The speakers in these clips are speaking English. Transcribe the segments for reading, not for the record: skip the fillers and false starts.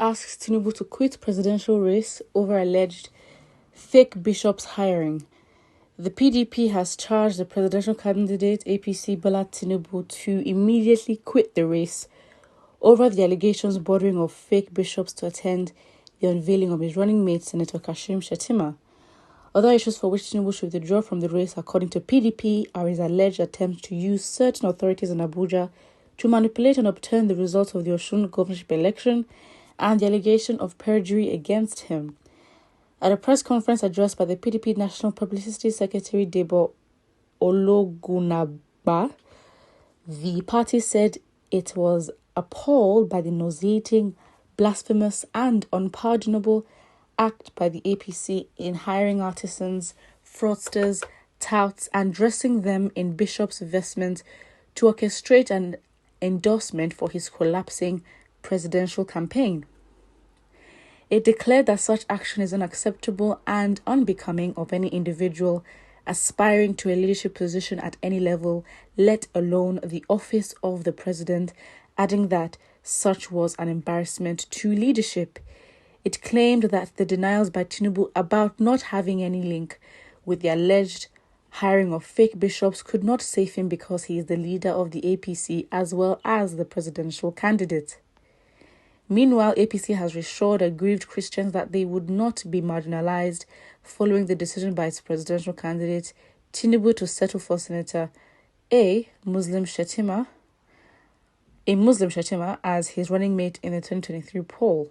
asks Tinubu to quit presidential race over alleged fake bishops hiring. The PDP has charged the presidential candidate APC Bola Tinubu to immediately quit the race over the allegations bordering of fake bishops to attend the unveiling of his running mate, Senator Kashim Shettima. Other issues for which Tinubu should withdraw from the race, according to PDP, are his alleged attempts to use certain authorities in Abuja to manipulate and obtain the results of the Osun governorship election and the allegation of perjury against him. At a press conference addressed by the PDP National Publicity Secretary Debo Ologunagba, the party said it was appalled by the nauseating, blasphemous and unpardonable act by the APC in hiring artisans, fraudsters, touts and dressing them in bishops' vestments to orchestrate an endorsement for his collapsing presidential campaign. It declared that such action is unacceptable and unbecoming of any individual aspiring to a leadership position at any level, let alone the office of the president, adding that such was an embarrassment to leadership. It claimed that the denials by Tinubu about not having any link with the alleged hiring of fake bishops could not save him because he is the leader of the APC as well as the presidential candidate. Meanwhile, APC has reassured aggrieved Christians that they would not be marginalized following the decision by its presidential candidate, Tinubu, to settle for Senator A. Muslim Shettima as his running mate in the 2023 poll.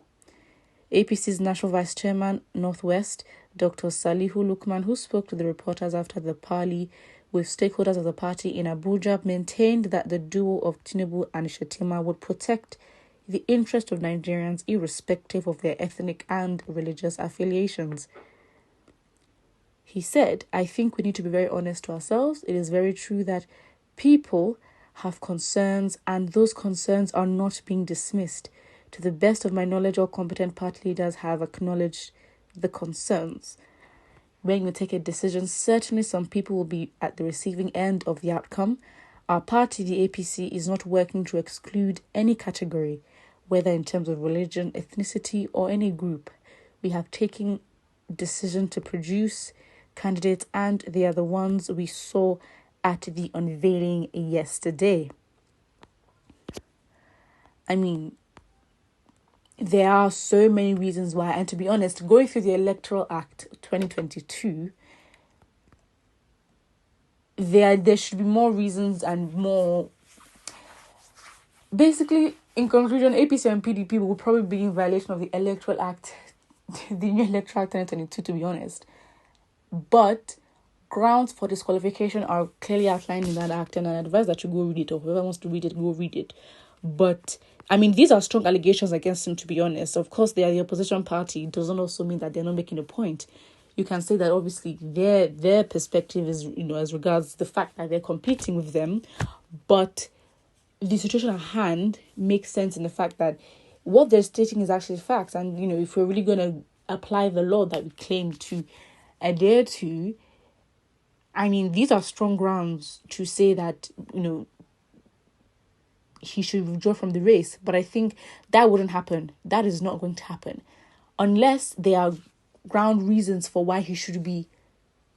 APC's National Vice Chairman, Northwest, Dr. Salihu Lukman, who spoke to the reporters after the parley with stakeholders of the party in Abuja, maintained that the duo of Tinubu and Shettima would protect the interest of Nigerians irrespective of their ethnic and religious affiliations. He said, "I think we need to be very honest to ourselves. It is very true that people have concerns and those concerns are not being dismissed. To the best of my knowledge, all competent party leaders have acknowledged the concerns. When you take a decision, certainly some people will be at the receiving end of the outcome. Our party, the APC, is not working to exclude any category, whether in terms of religion, ethnicity, or any group. We have taken decision to produce candidates and they are the ones we saw at the unveiling yesterday." I mean, there are so many reasons why, and to be honest, going through the Electoral Act 2022, there should be more reasons and more. Basically, in conclusion, APC and PDP will probably be in violation of the Electoral Act, the new Electoral Act 2022, to be honest. But grounds for disqualification are clearly outlined in that act, and I advise that you go read it, or whoever wants to read it, go read it. But, I mean, these are strong allegations against him, to be honest. Of course, they are the opposition party. It doesn't also mean that they're not making a point. You can say that, obviously, their perspective is, as regards the fact that they're competing with them. But the situation at hand makes sense in the fact that what they're stating is actually facts. And, if we're really going to apply the law that we claim to adhere to, I mean, these are strong grounds to say that, he should withdraw from the race. But I think that wouldn't happen. That is not going to happen unless there are ground reasons for why he should be,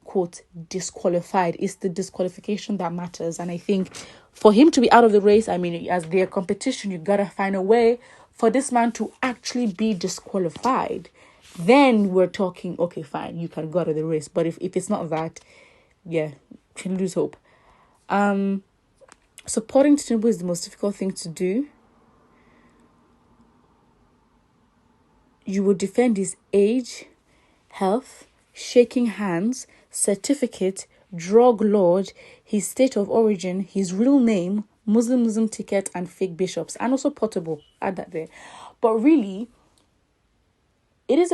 quote, disqualified. It's the disqualification that matters. And I think for him to be out of the race, I mean, as their competition, you got to find a way for this man to actually be disqualified. Then we're talking, okay, fine, you can go out of the race. But if it's not that, yeah, can lose hope. Supporting Tinubu is the most difficult thing to do. You would defend his age, health, shaking hands, certificate, drug lord, his state of origin, his real name, Muslim ticket, and fake bishops, and also portable. Add that there. But really, it is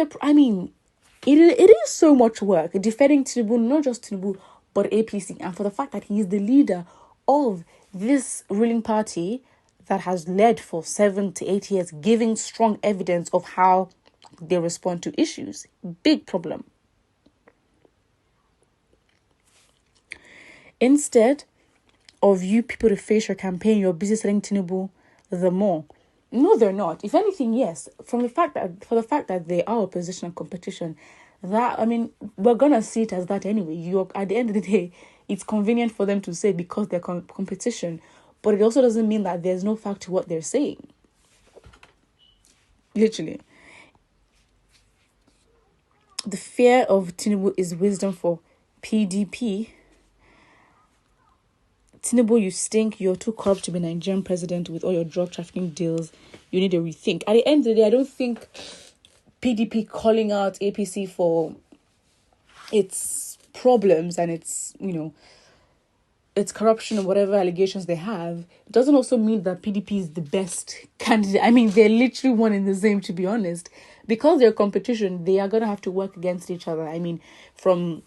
so much work defending Tinubu, not just Tinubu, but APC, and for the fact that he is the leader of this ruling party that has led for 7 to 8 years, giving strong evidence of how they respond to issues. Big problem. Instead of you people to face your campaign, you're busy selling Tinubu the more. No, they're not. If anything, yes. For the fact that they are opposition and competition, that, I mean, we're gonna see it as that anyway. You, at the end of the day, it's convenient for them to say because they're competition, but it also doesn't mean that there's no fact to what they're saying. Literally, the fear of Tinubu is wisdom for PDP. Tinubu, you stink. You're too corrupt to be Nigerian president with all your drug trafficking deals. You need a rethink. At the end of the day, I don't think PDP calling out APC for its problems and its, its corruption or whatever allegations they have, doesn't also mean that PDP is the best candidate. I mean, they're literally one and the same, to be honest. Because they're competition, they are going to have to work against each other. I mean, from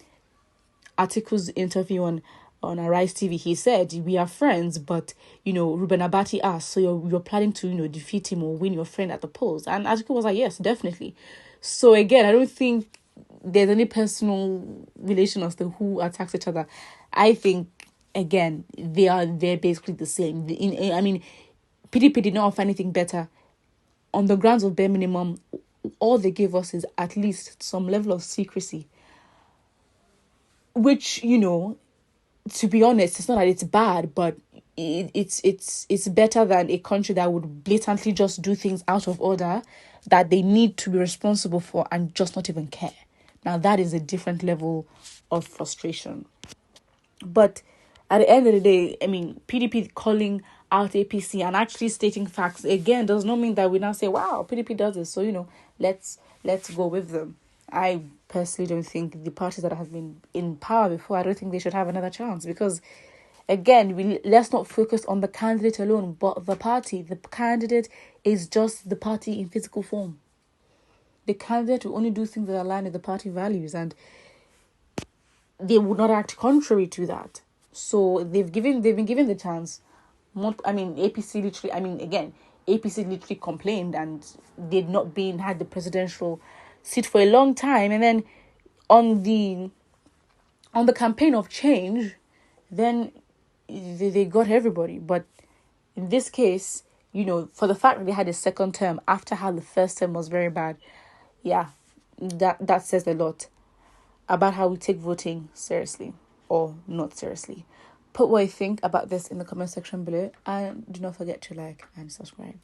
Atiku's interview on Arise TV, he said, we are friends, but, Ruben Abati asked, so you're planning to, defeat him or win your friend at the polls? And Atiku was like, yes, definitely. So again, I don't think there's any personal relation as to who attacks each other. I think, again, they're basically the same. I mean, PDP did not offer anything better. On the grounds of bare minimum, all they gave us is at least some level of secrecy, which, to be honest, it's not that it's bad, but it's better than a country that would blatantly just do things out of order that they need to be responsible for and just not even care. Now, that is a different level of frustration. But at the end of the day, I mean, PDP calling out APC and actually stating facts, again, does not mean that we now say, wow, PDP does this, so, let's go with them. I personally don't think the parties that have been in power before, I don't think they should have another chance, because, again, let's not focus on the candidate alone, but the party. The candidate is just the party in physical form. The candidate will only do things that align with the party values, and they would not act contrary to that. So they've been given the chance. APC literally complained, and they'd not had the presidential seat for a long time, and then on the campaign of change, then they got everybody. But in this case, for the fact that they had a second term after how the first term was very bad, yeah, that says a lot about how we take voting seriously or not seriously. Put what you think about this in the comment section below, and do not forget to like and subscribe.